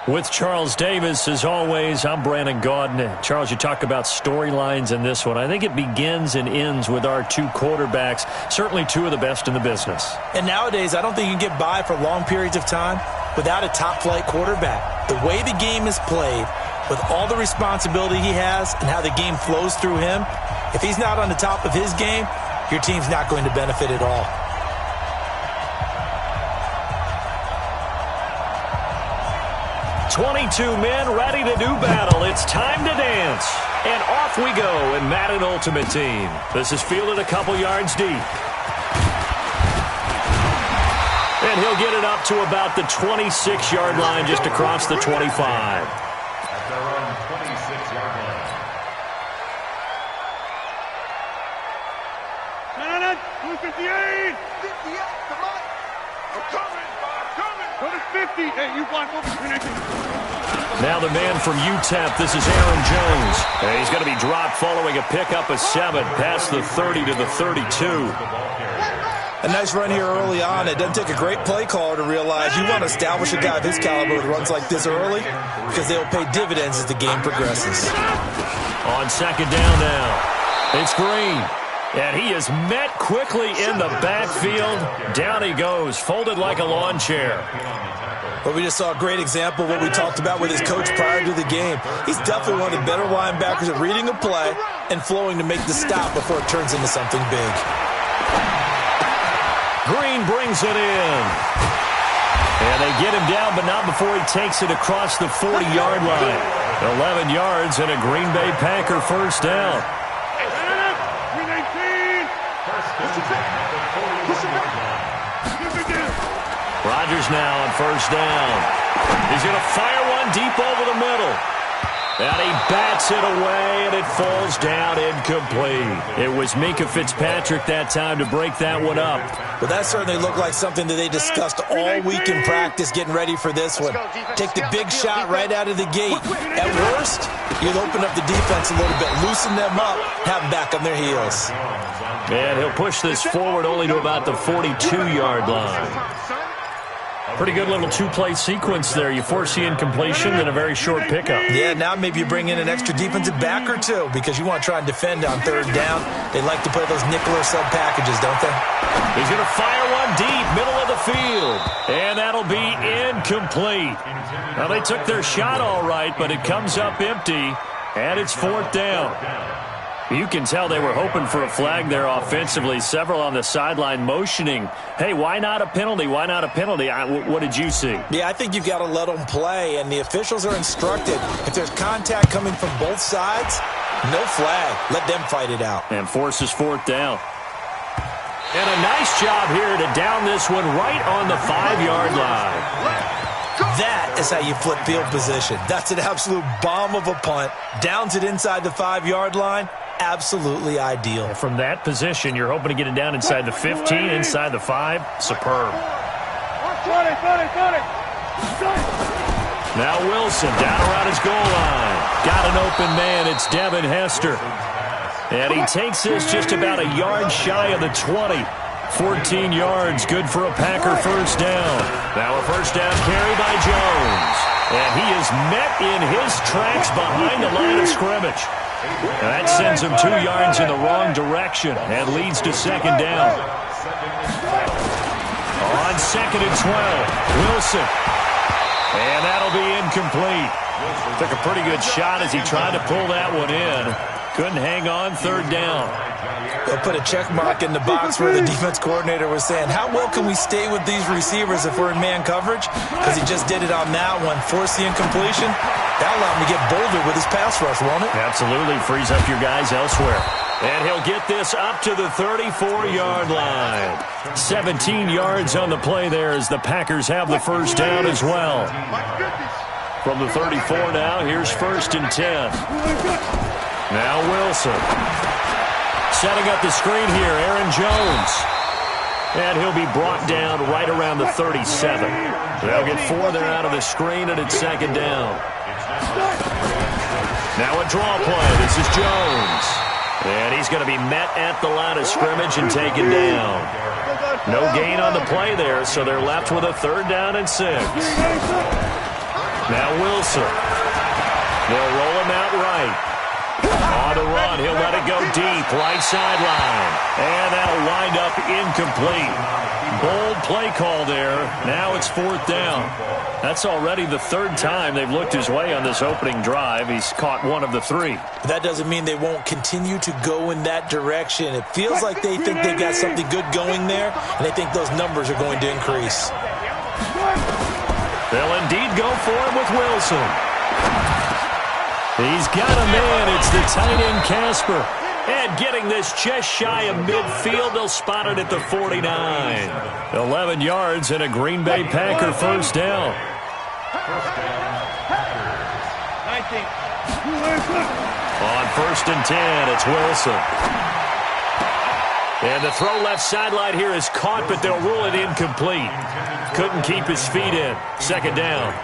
With Charles Davis, as always, I'm Brandon Gaudin. Charles, you talk about storylines in this one. I think it begins and ends with our two quarterbacks, certainly two of the best in the business. And nowadays, I don't think you can get by for long periods of time without a top-flight quarterback. The way the game is played, with all the responsibility he has and how the game flows through him, if he's not on the top of his game, your team's not going to benefit at all. 22 men ready to do battle. It's time to dance. And off we go in Madden Ultimate Team. This is fielded a couple yards deep. And he'll get it up to about the 26-yard line, just across the 25. At their own 26-yard line. Madden, 258. 58, come on. I'm coming. Go to 50. Hey, you blind open. Now the man from UTEP, this is Aaron Jones. And he's going to be dropped following a pickup of 7 past the 30 to the 32. A nice run here early on. It doesn't take a great play caller to realize you want to establish a guy of his caliber with runs like this early because they'll pay dividends as the game progresses. On second down now, it's Green. And he is met quickly in the backfield. Down he goes, folded like a lawn chair. But we just saw a great example of what we talked about with his coach prior to the game. He's definitely one of the better linebackers at reading a play and flowing to make the stop before it turns into something big. Green brings it in. And they get him down, but not before he takes it across the 40-yard line. 11 yards and a Green Bay Packer first down. Rodgers now on first down. He's going to fire one deep over the middle. And he bats it away, and it falls down incomplete. It was Minkah Fitzpatrick that time to break that one up. Well, that certainly looked like something that they discussed all week in practice getting ready for this one. Take the big shot right out of the gate. At worst, you'll open up the defense a little bit, loosen them up, have them back on their heels. And he'll push this forward only to about the 42-yard line. Pretty good little two-play sequence there. You force the incompletion and a very short pickup. Yeah, now maybe you bring in an extra defensive back or two because you want to try and defend on third down. They like to play those nickel or sub packages, don't they? He's going to fire one deep, middle of the field. And that'll be incomplete. Now, they took their shot all right, but it comes up empty, and it's fourth down. You can tell they were hoping for a flag there offensively. Several on the sideline motioning, hey, why not a penalty? Why not a penalty? What did you see? Yeah, I think you've got to let them play, and the officials are instructed. If there's contact coming from both sides, no flag. Let them fight it out. And forces fourth down. And a nice job here to down this one right on the 5-yard line. That is how you flip field position. That's an absolute bomb of a punt. Downs it inside the 5-yard line. Absolutely ideal. From that position, you're hoping to get it down inside the 15, inside the 5. Superb. Now Wilson down around his goal line. Got an open man. It's Devin Hester. And he takes this just about a yard shy of the 20. 14 yards, good for a Packer first down. Now a first down carry by Jones. And he is met in his tracks behind the line of scrimmage. And that sends him 2 yards in the wrong direction and leads to second down. On second and 12, Wilson. And that'll be incomplete. Took a pretty good shot as he tried to pull that one in. Couldn't hang on, third down. They'll put a check mark in the box where the defense coordinator was saying, how well can we stay with these receivers if we're in man coverage? Because he just did it on that one, forced the incompletion. That'll allow him to get bolder with his pass rush, won't it? Absolutely, frees up your guys elsewhere. And he'll get this up to the 34-yard line. 17 yards on the play there as the Packers have the first down as well. From the 34 now, here's first and 10. Now Wilson. Setting up the screen here, Aaron Jones. And he'll be brought down right around the 37. They'll get 4 there out of the screen, and it's second down. Now a draw play. This is Jones. And he's going to be met at the line of scrimmage and taken down. No gain on the play there, so they're left with a third down and 6. Now Wilson. They'll roll him out right. On the run, he'll let it go deep, right sideline. And that'll wind up incomplete. Bold play call there. Now it's 4th down. That's already the 3rd time they've looked his way on this opening drive. He's caught 1 of the 3. But that doesn't mean they won't continue to go in that direction. It feels like they think they've got something good going there, and they think those numbers are going to increase. They'll indeed go for him with Wilson. He's got a man. It's the tight end, Casper. And getting this just shy of midfield, they'll spot it at the 49. 11 yards and a Green Bay Packer first down. 19. On 1st and 10, it's Wilson. And the throw left sideline here is caught, but they'll rule it incomplete. Couldn't keep his feet in. 2nd down.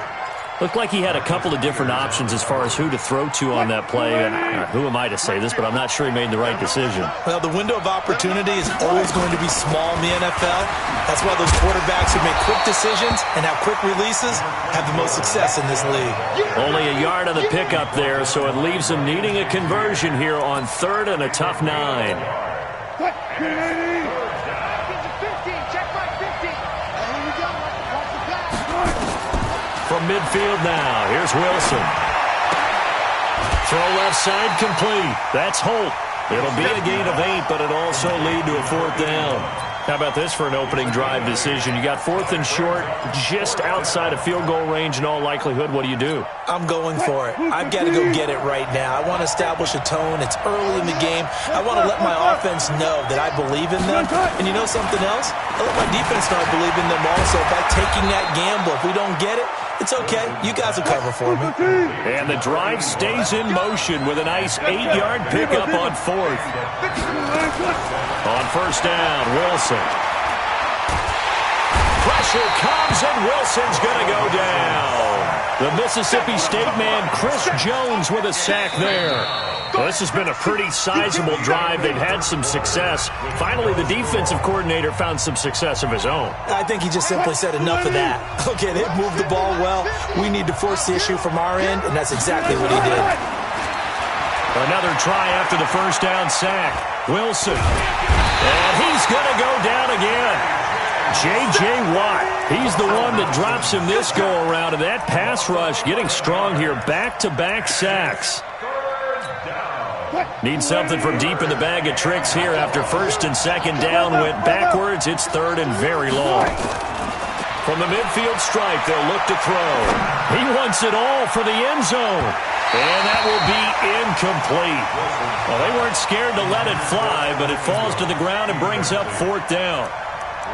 Looked like he had a couple of different options as far as who to throw to on that play. And who am I to say this, but I'm not sure he made the right decision. Well, the window of opportunity is always going to be small in the NFL. That's why those quarterbacks who make quick decisions and have quick releases have the most success in this league. Only a yard on the pickup there, so it leaves him needing a conversion here on 3rd and a tough 9. From midfield now, here's Wilson. Throw left side complete. That's Holt. It'll be a gain of 8, but it'll also lead to a 4th down. How about this for an opening drive decision? You got 4th and short, just outside of field goal range in all likelihood. What do you do? I'm going for it. I've got to go get it right now. I want to establish a tone. It's early in the game. I want to let my offense know that I believe in them. And you know something else? I let my defense know I believe in them also by taking that gamble. If we don't get it, it's okay. You guys will cover for me. And the drive stays in motion with a nice 8-yard pickup on 4th. On 1st down, Wilson. Pressure comes, and Wilson's going to go down. The Mississippi State man, Chris Jones, with a sack there. Well, this has been a pretty sizable drive. They've had some success. Finally, the defensive coordinator found some success of his own. I think he just simply said enough of that. Okay, they've moved the ball well. We need to force the issue from our end, and that's exactly what he did. Another try after the 1st down sack. Wilson. And he's going to go down again. J.J. Watt, he's the one that drops him this go-around, and that pass rush getting strong here. Back-to-back sacks. Need something from deep in the bag of tricks here after 1st and 2nd down went backwards. It's 3rd and very long. From the midfield stripe, they'll look to throw. He wants it all for the end zone. And that will be incomplete. Well, they weren't scared to let it fly, but it falls to the ground and brings up 4th down.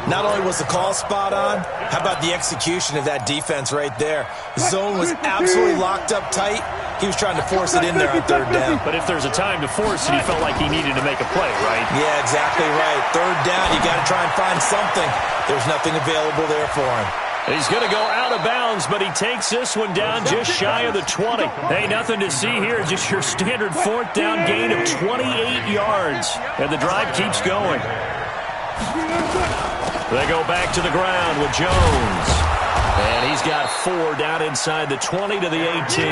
Not only was the call spot on, how about the execution of that defense right there? The zone was absolutely locked up tight. He was trying to force it in there on 3rd down. But if there's a time to force it, he felt like he needed to make a play, right? Yeah, exactly right. 3rd down, you got to try and find something. There's nothing available there for him. He's going to go out of bounds, but he takes this one down just shy of the 20. Hey, nothing to see here, just your standard 4th down gain of 28 yards. And the drive keeps going. They go back to the ground with Jones. And he's got 4 down inside the 20 to the 18.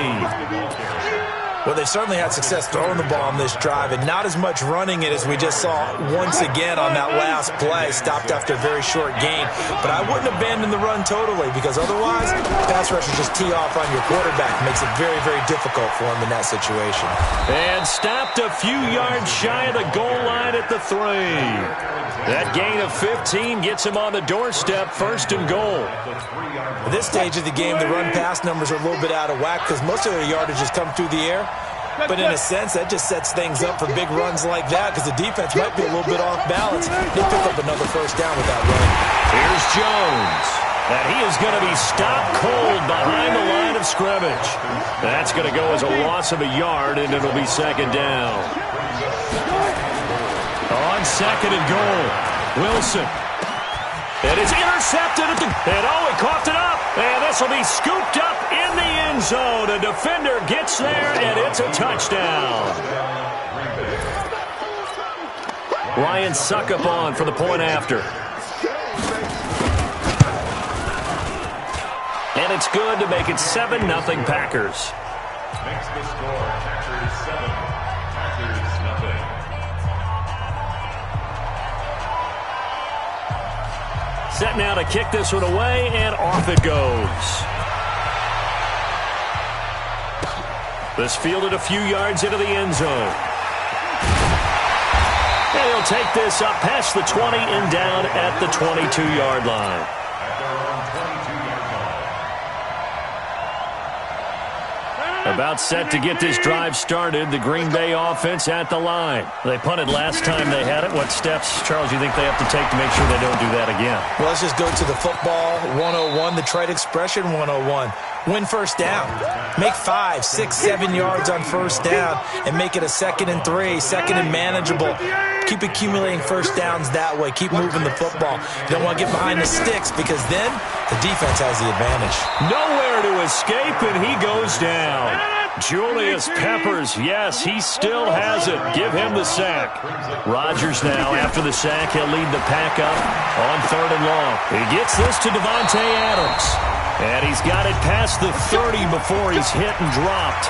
Well, they certainly had success throwing the ball on this drive, and not as much running it as we just saw once again on that last play. Stopped after a very short gain. But I wouldn't abandon the run totally, because otherwise, pass rushers just tee off on your quarterback. Makes it very, very difficult for him in that situation. And stopped a few yards shy of the goal line at the 3. That gain of 15 gets him on the doorstep, 1st and goal. At this stage of the game, the run-pass numbers are a little bit out of whack because most of their yardage has come through the air. But in a sense, that just sets things up for big runs like that because the defense might be a little bit off balance. They pick up another 1st down with that run. Here's Jones. And he is going to be stopped cold behind the line of scrimmage. That's going to go as a loss of a yard, and it'll be 2nd down. On 2nd and goal, Wilson. And it's intercepted at the... And oh, he coughed it up. And this will be scooped up in the end zone. A defender gets there, and it's a touchdown. Ryan Suckup on for the point after. And it's good to make it 7-0 Packers. Makes the score Packers 7, Packers nothing. Set now to kick this one away, and off it goes. This fielded a few yards into the end zone. And he'll take this up past the 20 and down at the 22-yard line. At their own 22-yard line. About set to get this drive started, the Green Bay offense at the line. They punted last time they had it. What steps, Charles, you think they have to take to make sure they don't do that again? Well, let's just go to the football 101, the trade expression 101. Win first down. Make 5, 6, 7 yards on first down and make it a 2nd and 3, 2nd and manageable. Keep accumulating first downs that way. Keep moving the football. You don't want to get behind the sticks because then the defense has the advantage. Nowhere to escape, and he goes down. Julius Peppers, yes, he still has it. Give him the sack. Rodgers now, after the sack, he'll lead the pack up on 3rd and long. He gets this to Davante Adams. And he's got it past the 30 before he's hit and dropped.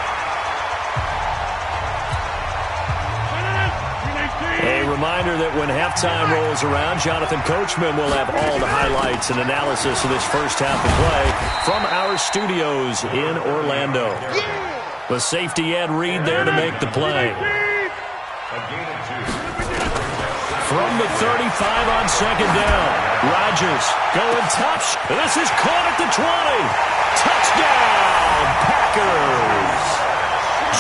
A reminder that when halftime rolls around, Jonathan Coachman will have all the highlights and analysis of this first half of play from our studios in Orlando. The safety Ed Reed there to make the play. From the 35 on 2nd down. Rodgers going touch. This is caught at the 20. Touchdown, Packers.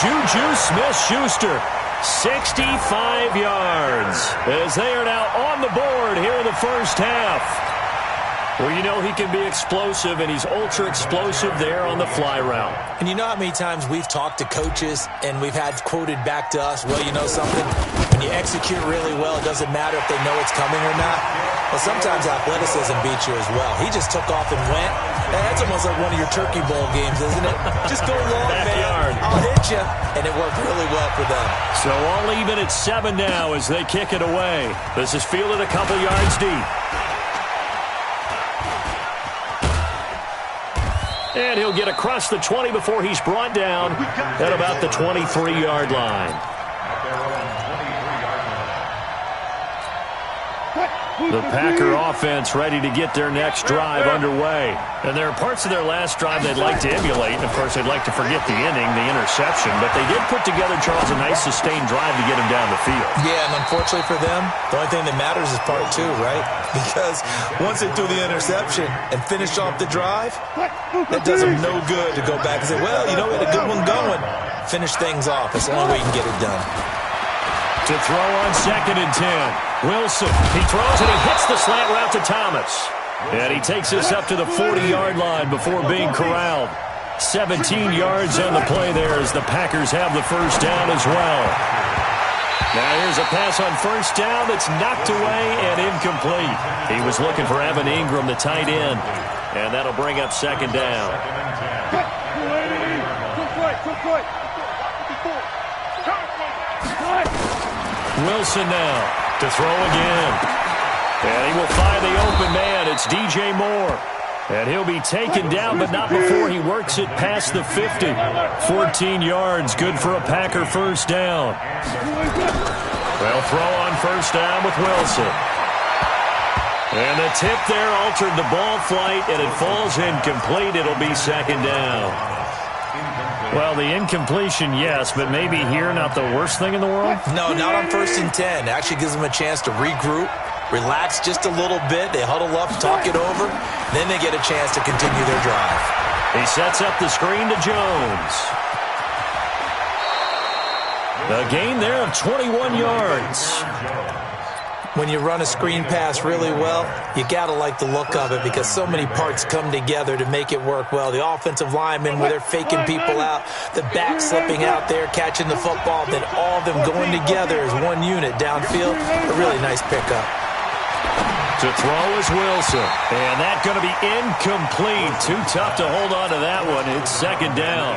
Juju Smith-Schuster, 65 yards, as they are now on the board here in the first half. Well, you know he can be explosive, and he's ultra-explosive there on the fly route. And you know how many times we've talked to coaches and we've had quoted back to us, well, you know something? When you execute really well, it doesn't matter if they know it's coming or not. Well, sometimes athleticism beats you as well. He just took off and went. That's almost like one of your Turkey Bowl games, isn't it? Just go long, man. I'll hit you. And it worked really well for them. So all even at 7 now as they kick it away. This is fielded a couple yards deep. And he'll get across the 20 before he's brought down at about the 23-yard line. The Packer offense ready to get their next drive underway. And there are parts of their last drive they'd like to emulate. And, of course, they'd like to forget the inning, the interception. But they did put together, Charles, a nice sustained drive to get him down the field. Yeah, and unfortunately for them, the only thing that matters is part 2, right? Because once they threw the interception and finished off the drive, that does them no good to go back and say, well, you know, we had a good one going. Finish things off. That's the only way you can get it done. To throw on 2nd and 10. Wilson, he throws and he hits the slant route to Thomas. And he takes us up to the 40-yard line before being corralled. 17 yards on the play there as the Packers have the first down as well. Now here's a pass on first down that's knocked away and incomplete. He was looking for Evan Ingram, the tight end. And that'll bring up 2nd down. Wilson now to throw again. And he will find the open man. It's DJ Moore. And he'll be taken down, but not before he works it past the 50. 14 yards, good for a Packer first down. They'll throw on first down with Wilson. And the tip there altered the ball flight, and it falls incomplete. It'll be 2nd down. Well, the incompletion, yes, but maybe here not the worst thing in the world? No, not on 1st and 10. It actually gives them a chance to regroup, relax just a little bit. They huddle up, talk it over. Then they get a chance to continue their drive. He sets up the screen to Jones. A gain there of 21 yards. When you run a screen pass really well, you got to like the look of it because so many parts come together to make it work well. The offensive linemen, where they're faking people out, the back slipping out there, catching the football, then all of them going together as one unit downfield. A really nice pickup. To throw is Wilson. And that's going to be incomplete. Too tough to hold on to that one. It's second down.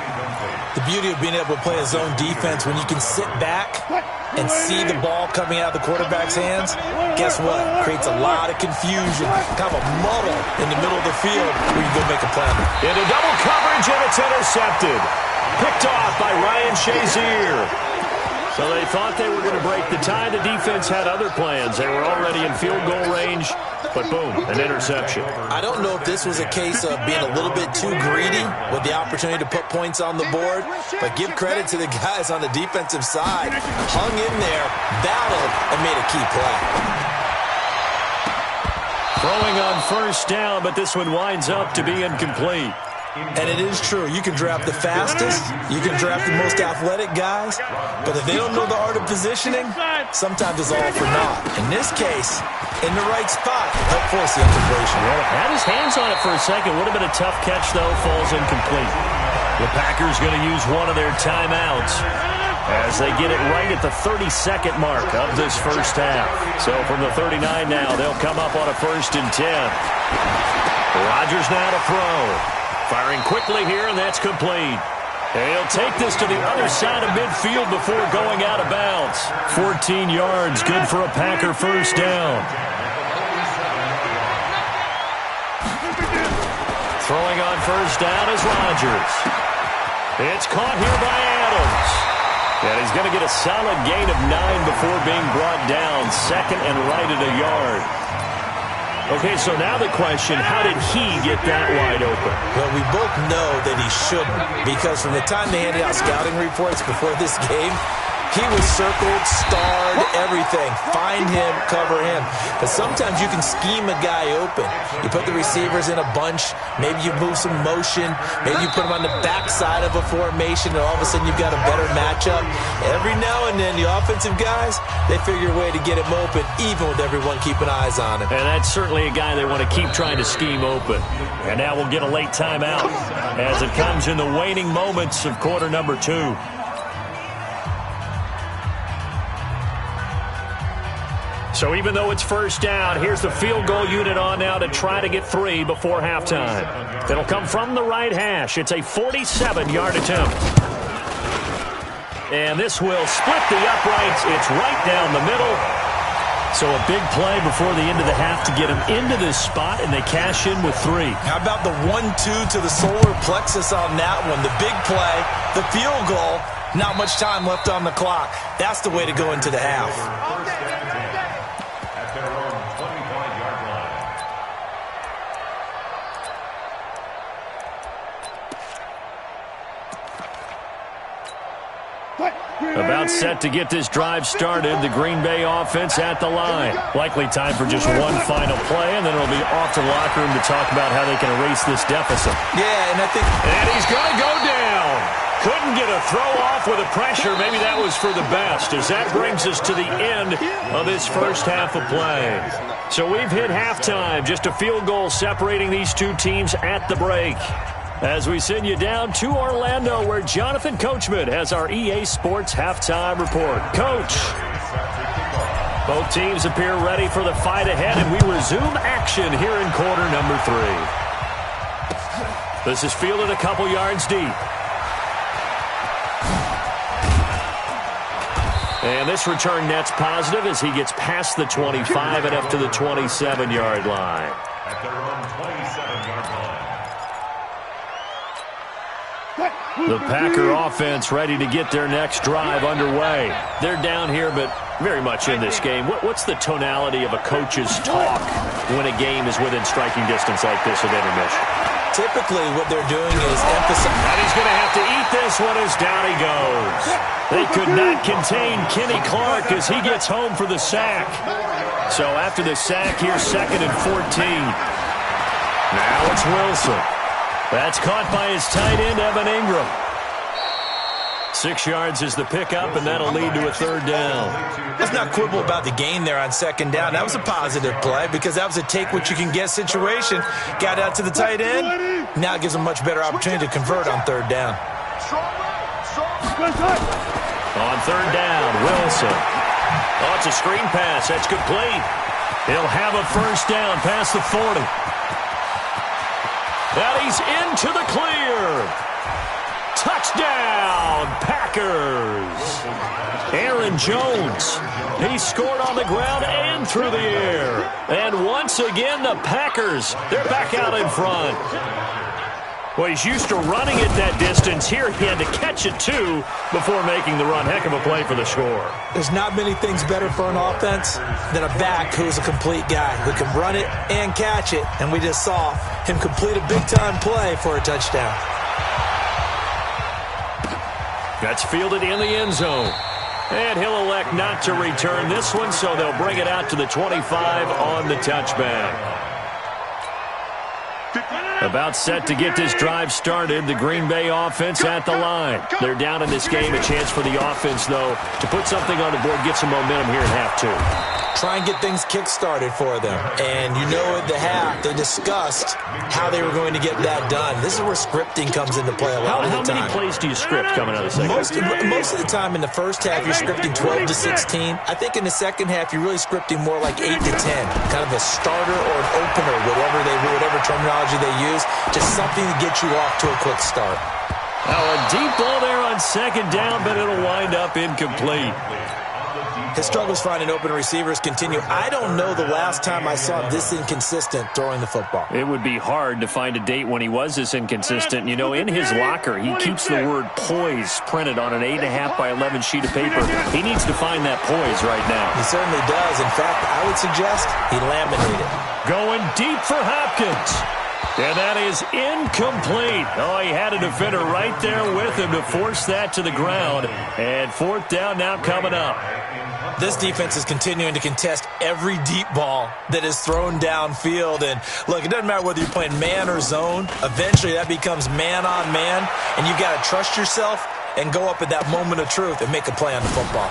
The beauty of being able to play a zone defense when you can sit back and see the ball coming out of the quarterback's hands, guess what? Creates a lot of confusion, kind of a muddle in the middle of the field where you go make a play. Into double coverage, and it's intercepted. Picked off by Ryan Shazier. So they thought they were going to break the tie. The defense had other plans. They were already in field goal range, but boom, an interception. I don't know if this was a case of being a little bit too greedy with the opportunity to put points on the board, but give credit to the guys on the defensive side. Hung in there, battled, and made a key play. Throwing on first down, but this one winds up to be incomplete. And it is true. You can draft the fastest. You can draft the most athletic guys. But if they don't know the art of positioning, sometimes it's all for naught. In this case, in the right spot, help force the incompletion. Well, had his hands on it for a second. Would have been a tough catch, though. Falls incomplete. The Packers going to use one of their timeouts as they get it right at the 32nd mark of this first half. So from the 39 now, they'll come up on a 1st and 10. Rodgers now to throw. Firing quickly here, and that's complete. And he'll take this to the other side of midfield before going out of bounds. 14 yards, good for a Packer first down. Throwing on first down is Rodgers. It's caught here by Adams. And he's going to get a solid gain of 9 before being brought down. Second and right at a yard. Okay, so now the question, how did he get that wide open? Well, we both know that he shouldn't, because from the time they handed out scouting reports before this game, he was circled, starred, everything. Find him, cover him. But sometimes you can scheme a guy open. You put the receivers in a bunch. Maybe you move some motion. Maybe you put them on the backside of a formation, and all of a sudden you've got a better matchup. Every now and then, the offensive guys, they figure a way to get him open, even with everyone keeping eyes on him. And that's certainly a guy they want to keep trying to scheme open. And now we'll get a late timeout as it comes in the waning moments of quarter number 2. So even though it's first down, here's the field goal unit on now to try to get 3 before halftime. It'll come from the right hash. It's a 47-yard attempt. And this will split the uprights. It's right down the middle. So a big play before the end of the half to get him into this spot, and they cash in with 3. How about the 1-2 to the solar plexus on that one? The big play, the field goal, not much time left on the clock. That's the way to go into the half. About set to get this drive started. The Green Bay offense at the line. Likely time for just one final play, and then it'll be off to the locker room to talk about how they can erase this deficit. Yeah, and I think... And he's going to go down. Couldn't get a throw off with the pressure. Maybe that was for the best, as that brings us to the end of this first half of play. So we've hit halftime. Just a field goal separating these two teams at the break. As we send you down to Orlando, where Jonathan Coachman has our EA Sports Halftime Report. Coach, both teams appear ready for the fight ahead, and we resume action here in quarter number 3. This is fielded a couple yards deep. And this return net's positive as he gets past the 25 and up to the 27-yard line. At their own 27-yard line. The Packer offense ready to get their next drive underway. They're down here, but very much in this game. What's the tonality of a coach's talk when a game is within striking distance like this at intermission? Typically, what they're doing is emphasize. And he's going to have to eat this one as down he goes. They could not contain Kenny Clark as he gets home for the sack. So after the sack, here's 2nd and 14. Now it's Wilson. That's caught by his tight end, Evan Ingram. 6 yards is the pickup, and that'll lead to a 3rd down. Let's not quibble about the gain there on 2nd down. That was a positive play because that was a take-what-you-can-get situation. Got out to the tight end. Now it gives a much better opportunity to convert on 3rd down. On 3rd down, Wilson. Oh, it's a screen pass. That's complete. He'll have a first down past the 40. And he's into the clear. Touchdown, Packers. Aaron Jones. He scored on the ground and through the air. And once again, the Packers, they're back out in front. Well, he's used to running it that distance. Here he had to catch it, too, before making the run. Heck of a play for the score. There's not many things better for an offense than a back who's a complete guy who can run it and catch it. And we just saw him complete a big-time play for a touchdown. That's fielded in the end zone. And he'll elect not to return this one, so they'll bring it out to the 25 on the touchback. About set to get this drive started, the Green Bay offense at the line. They're down in this game. A chance for the offense, though, to put something on the board, get some momentum here in half two. Try and get things kick-started for them. And you know at the half, they discussed how they were going to get that done. This is where scripting comes into play a lot of the time. How many plays do you script coming out of the second? Most of the time in the first half, you're scripting 12 to 16. I think in the second half, you're really scripting more like 8 to 10. Kind of a starter or an opener, whatever terminology they use. Just something to get you off to a quick start. Now a deep ball there on second down, but it'll wind up incomplete. His struggles finding open receivers continue. I don't know the last time I saw this inconsistent throwing the football. It would be hard to find a date when he was this inconsistent. You know, in his locker, he keeps the word poise printed on an 8.5 by 11 sheet of paper. He needs to find that poise right now. He certainly does. In fact, I would suggest he laminated. Going deep for Hopkins. And that is incomplete. Oh, he had a defender right there with him to force that to the ground. And fourth down now coming up. This defense is continuing to contest every deep ball that is thrown downfield. And, look, it doesn't matter whether you're playing man or zone. Eventually, that becomes man on man. And you've got to trust yourself and go up at that moment of truth and make a play on the football.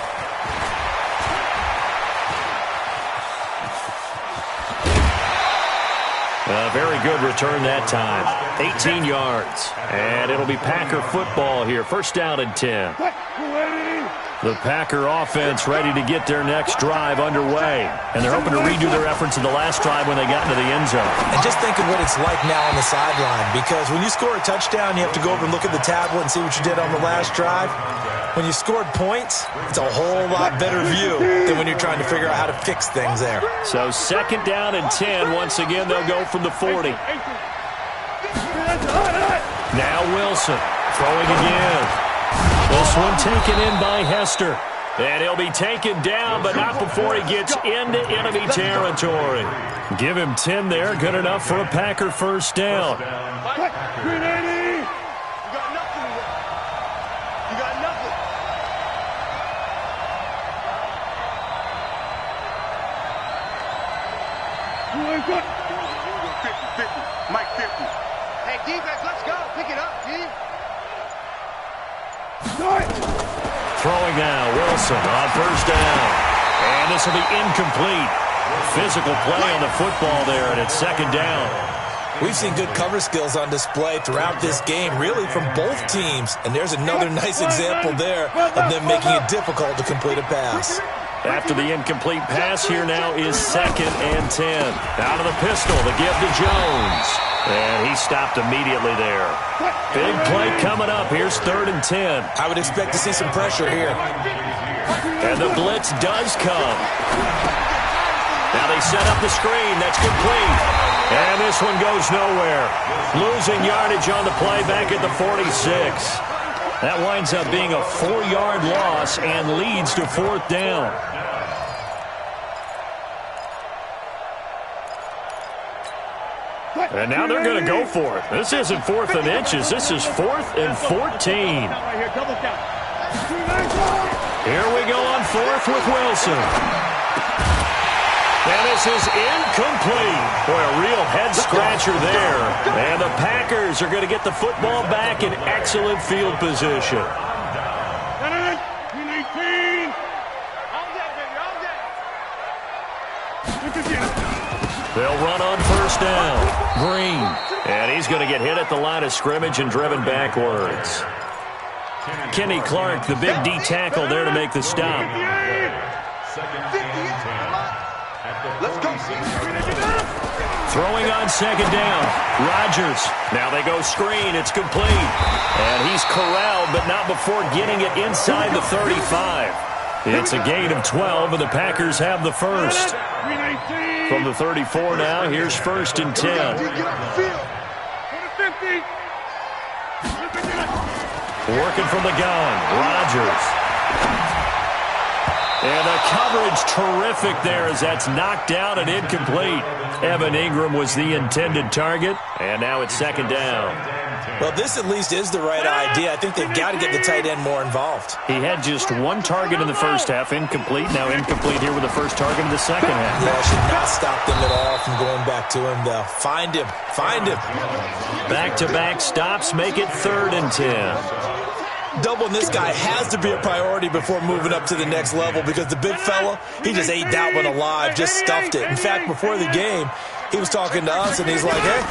A very good return that time. 18 yards. And it'll be Packer football here. First down and 10. The Packer offense ready to get their next drive underway. And they're hoping to redo their efforts in the last drive when they got into the end zone. And just think of what it's like now on the sideline. Because when you score a touchdown, you have to go over and look at the tablet and see what you did on the last drive. When you scored points, it's a whole lot better view than when you're trying to figure out how to fix things there. So second down and 10. Once again, they'll go from the 40. Now Wilson throwing again. This one taken in by Hester. And he'll be taken down, but not before he gets into enemy territory. Give him 10 there. Good enough for a Packer first down. Mike 50. Hey, defense, let's go. Pick it up, G. Throwing now, Wilson on first down. And this will be incomplete. Physical play on the football there, and it's second down. We've seen good cover skills on display throughout this game, really from both teams. And there's another nice example there of them making it difficult to complete a pass. After the incomplete pass, here now is second and 10. Out of the pistol, the give to Jones. And he stopped immediately there. Big play coming up. Here's third and 10. I would expect to see some pressure here. And the blitz does come. Now they set up the screen. That's complete. And this one goes nowhere. Losing yardage on the play back at the 46. That winds up being a 4-yard loss and leads to fourth down. And now they're going to go for it. This isn't fourth and inches. This is 4th and 14. Here we go on fourth with Wilson. And this is incomplete. Boy, a real head-scratcher there. And the Packers are going to get the football back in excellent field position. They'll run on first down. Green. And he's going to get hit at the line of scrimmage and driven backwards. Kenny Clark, the big D tackle there to make the stop. Second and 10 at the Let's go. Throwing on second down. Rodgers. Now they go screen. It's complete. And he's corralled, but not before getting it inside the 35. It's a gain of 12, and the Packers have the first. From the 34 now, here's 1st and 10. Working from the gun. Rodgers. And the coverage terrific there as that's knocked down and incomplete. Evan Ingram was the intended target, and now it's 2nd down. Well, this at least is the right idea. I think they've got to get the tight end more involved. He had just 1 target in the first half, incomplete. Now incomplete here with the first target in the second half. Yeah, should not stop them at all from going back to him, though. Find him. Find him. Back-to-back stops make it 3rd and 10. Doubling this guy has to be a priority before moving up to the next level because the big fella, he just ate that one alive, just stuffed it. In fact, before the game, he was talking to us, and he's like, hey,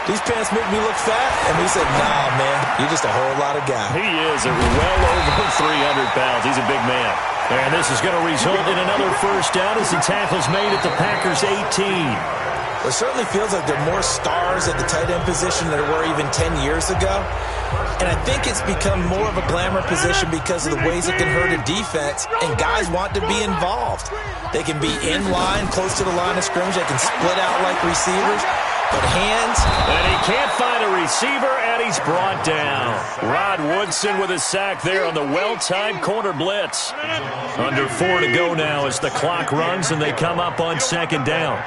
these pants make me look fat? And we said, nah, man, you're just a whole lot of guy. He is at well over 300 pounds. He's a big man. And this is going to result in another first down as the tackle's made at the Packers' 18. It certainly feels like there are more stars at the tight end position than there were even 10 years ago. And I think it's become more of a glamour position because of the ways it can hurt a defense, and guys want to be involved. They can be in line, close to the line of scrimmage. They can split out like receivers, but hands. And he can't find a receiver, and he's brought down. Rod Woodson with a sack there on the well-timed corner blitz. Under 4 to go now as the clock runs, and they come up on 2nd down.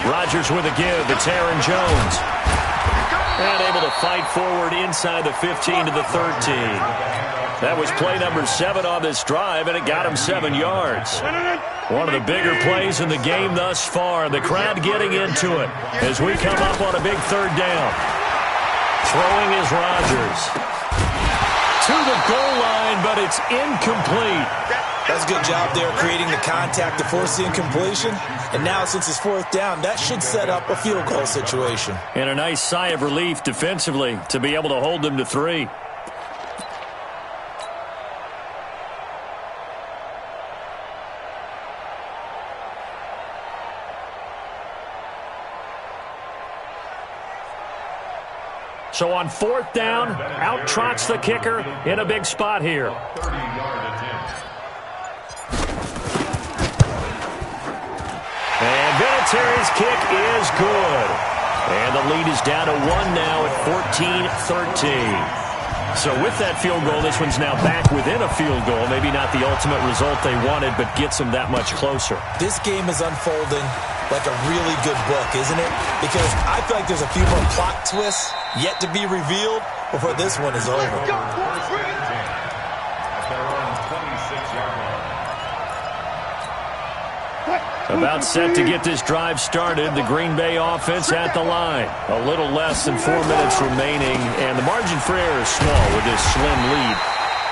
Rodgers with a give. It's Aaron Jones. And able to fight forward inside the 15 to the 13. That was play number 7 on this drive, and it got him 7 yards. One of the bigger plays in the game thus far. The crowd getting into it as we come up on a big 3rd down. Throwing is Rodgers. To the goal line, but it's incomplete. That's a good job there creating the contact to force the incompletion. And now since it's 4th down, that should set up a field goal situation. And a nice sigh of relief defensively to be able to hold them to 3. So on 4th down, out trots the kicker in a big spot here. 30-yard attempt. And Vinatieri's kick is good. And the lead is down to 1 now at 14-13. So with that field goal, this one's now back within a field goal. Maybe not the ultimate result they wanted, but gets them that much closer. This game is unfolding like a really good book, isn't it? Because I feel like there's a few more plot twists yet to be revealed before this one is over. About set to get this drive started. The Green Bay offense at the line. A little less than 4 minutes remaining, and the margin for error is small with this slim lead.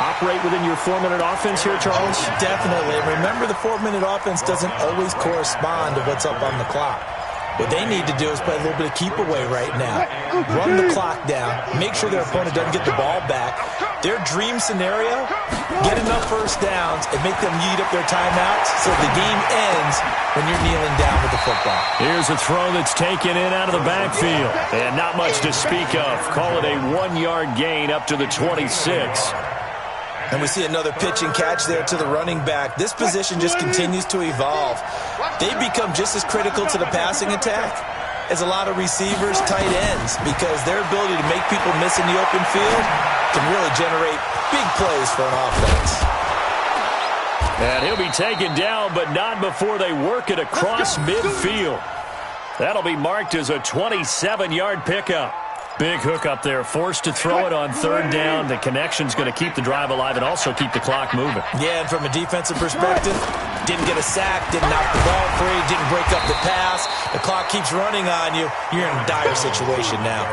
Operate within your 4-minute offense here, Charles? Definitely. Remember, the 4-minute offense doesn't always correspond to what's up on the clock. What they need to do is play a little bit of keep away right now. Run the clock down. Make sure their opponent doesn't get the ball back. Their dream scenario, get enough first downs and make them eat up their timeouts so the game ends when you're kneeling down with the football. Here's a throw that's taken in out of the backfield. And not much to speak of. Call it a 1-yard gain up to the 26. And we see another pitch and catch there to the running back. This position just continues to evolve. They become just as critical to the passing attack as a lot of receivers, tight ends, because their ability to make people miss in the open field can really generate big plays for an offense. And he'll be taken down, but not before they work it across midfield. That'll be marked as a 27-yard pickup. Big hook up there, forced to throw it on 3rd down. The connection's going to keep the drive alive and also keep the clock moving. Yeah, and from a defensive perspective, didn't get a sack, didn't knock the ball free, didn't break up the pass. The clock keeps running on you. You're in a dire situation now.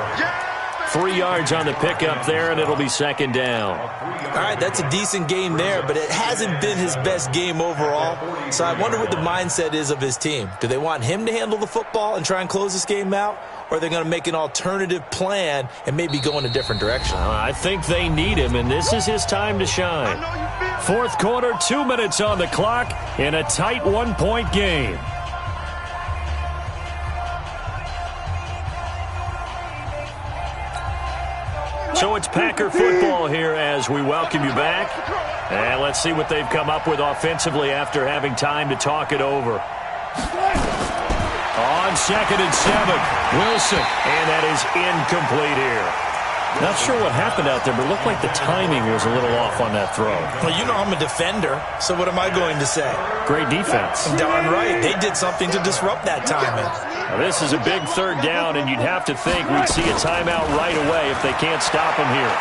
3 yards on the pickup there, and it'll be second down. All right, that's a decent game there, but it hasn't been his best game overall. So I wonder what the mindset is of his team. Do they want him to handle the football and try and close this game out? Or are they going to make an alternative plan and maybe go in a different direction? I think they need him, and this is his time to shine. Fourth quarter, 2 minutes on the clock in a tight 1-point game. So it's Packer football here as we welcome you back. And let's see what they've come up with offensively after having time to talk it over. On 2nd and 7, Wilson. And that is incomplete here. Not sure what happened out there, but it looked like the timing was a little off on that throw. Well, you know I'm a defender, so what am I going to say? Great defense. Darn right. They did something to disrupt that timing. Now, this is a big third down, and you'd have to think we'd see a timeout right away if they can't stop him here.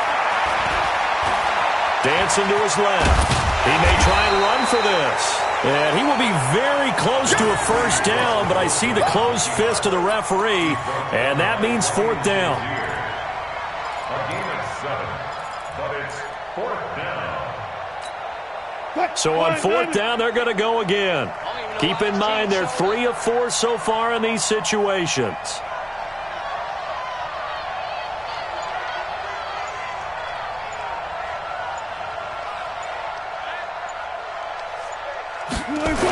Dancing to his left. He may try and run for this. And he will be very close to a first down, but I see the closed fist of the referee, and that means fourth down. So on fourth down, they're going to go again. Keep in mind, they're 3 of 4 so far in these situations.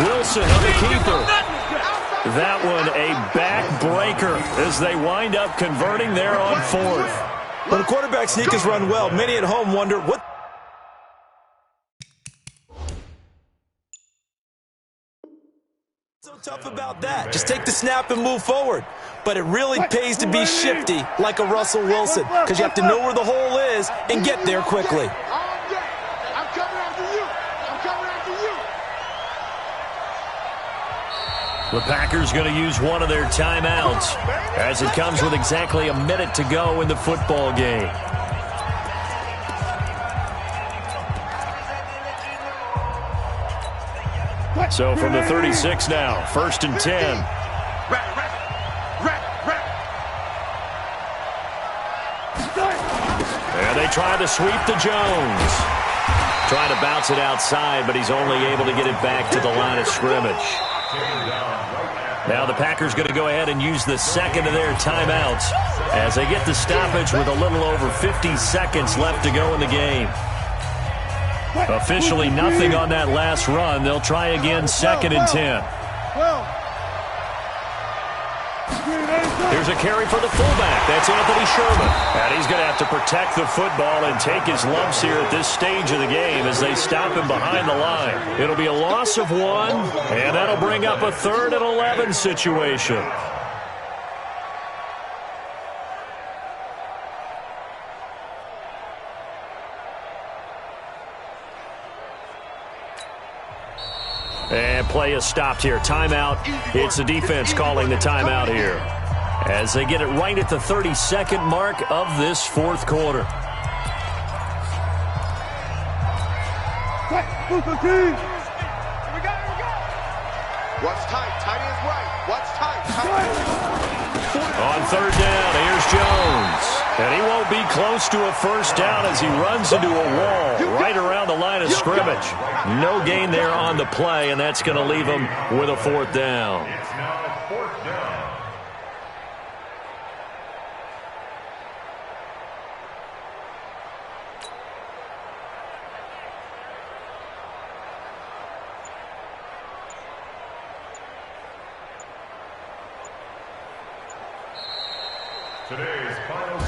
Wilson on the keeper. That one a backbreaker as they wind up converting there on fourth. When the quarterback sneak has run well, many at home wonder what. So tough about that. Just take the snap and move forward. But it really pays to be shifty like a Russell Wilson because you have to know where the hole is and get there quickly. I'm coming after you. I'm coming after you. The Packers going to use one of their timeouts as it comes with exactly a minute to go in the football game. So from the 36 now, 1st and 10. And they try to sweep to Jones. Trying to bounce it outside, but he's only able to get it back to the line of scrimmage. Now the Packers going to go ahead and use the second of their timeouts as they get the stoppage with a little over 50 seconds left to go in the game. Officially nothing on that last run. They'll try again 2nd and 10. Here's a carry for the fullback. That's Anthony Sherman. And he's going to have to protect the football and take his lumps here at this stage of the game as they stop him behind the line. It'll be a loss of 1, and that'll bring up a 3rd and 11 situation. And play is stopped here. Timeout. It's the defense calling the timeout here as they get it right at the 32nd mark of this fourth quarter. What's tight? Tight is right. What's tight? On 3rd down, here's Jones. And he won't be close to a first down as he runs into a wall right around the line of scrimmage. No gain there on the play, and that's going to leave him with a 4th down. It's now 4th down. Today's final